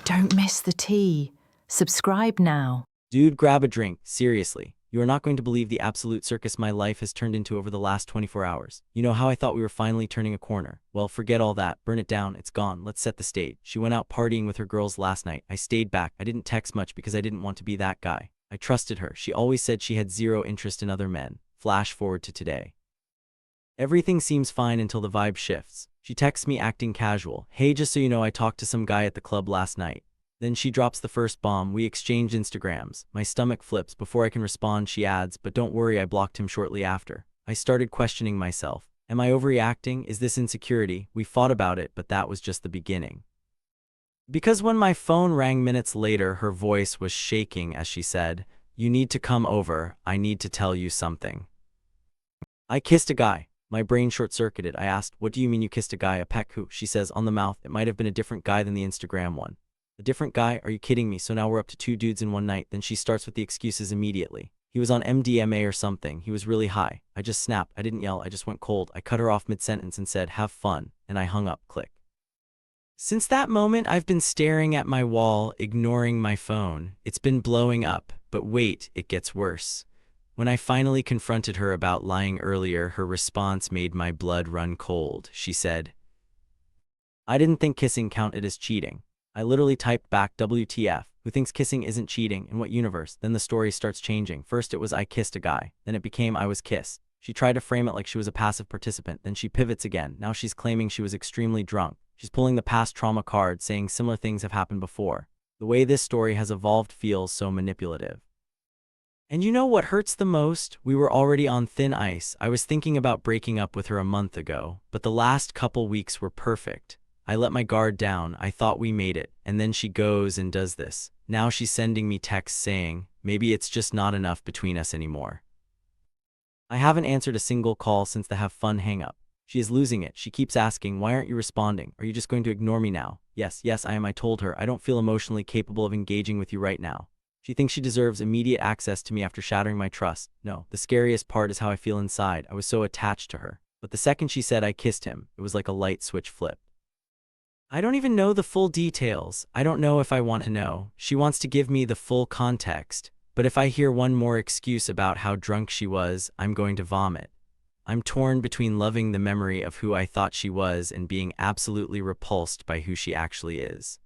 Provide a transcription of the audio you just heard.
Don't miss the tea. Subscribe now. Dude, grab a drink. Seriously. You are not going to believe the absolute circus my life has turned into over the last 24 hours. You know how I thought we were finally turning a corner? Well, forget all that. Burn it down. It's gone. Let's set the stage. She went out partying with her girls last night. I stayed back. I didn't text much because I didn't want to be that guy. I trusted her. She always said she had zero interest in other men. Flash forward to today. Everything seems fine until the vibe shifts. She texts me acting casual. Hey, just so you know, I talked to some guy at the club last night. Then she drops the first bomb. We exchange Instagrams. My stomach flips. Before I can respond, she adds, but don't worry, I blocked him shortly after. I started questioning myself. Am I overreacting? Is this insecurity? We fought about it, but that was just the beginning. Because when my phone rang minutes later, her voice was shaking as she said, "You need to come over. I need to tell you something." I kissed a guy. My brain short-circuited. I asked, "What do you mean you kissed a guy? A peck who?" She says, "On the mouth. It might have been a different guy than the Instagram one." A different guy? Are you kidding me? So now we're up to 2 dudes in one night. Then she starts with the excuses immediately. He was on MDMA or something. He was really high. I just snapped. I didn't yell. I just went cold. I cut her off mid-sentence and said, "Have fun." And I hung up. Click. Since that moment, I've been staring at my wall, ignoring my phone. It's been blowing up. But wait, it gets worse. When I finally confronted her about lying earlier, her response made my blood run cold. She said, "I didn't think kissing counted as cheating." I literally typed back, "WTF, who thinks kissing isn't cheating? In what universe?" Then the story starts changing. First it was I kissed a guy. Then it became I was kissed. She tried to frame it like she was a passive participant. Then she pivots again. Now she's claiming she was extremely drunk. She's pulling the past trauma card, saying similar things have happened before. The way this story has evolved feels so manipulative. And you know what hurts the most? We were already on thin ice. I was thinking about breaking up with her a month ago, but the last couple weeks were perfect. I let my guard down. I thought we made it. And then she goes and does this. Now she's sending me texts saying, maybe it's just not enough between us anymore. I haven't answered a single call since the have fun hang up. She is losing it. She keeps asking, "Why aren't you responding? Are you just going to ignore me now?" Yes, I am. I told her, "I don't feel emotionally capable of engaging with you right now." She thinks she deserves immediate access to me after shattering my trust. No, the scariest part is how I feel inside. I was so attached to her. But the second she said I kissed him, it was like a light switch flipped. I don't even know the full details. I don't know if I want to know. She wants to give me the full context. But if I hear one more excuse about how drunk she was, I'm going to vomit. I'm torn between loving the memory of who I thought she was and being absolutely repulsed by who she actually is.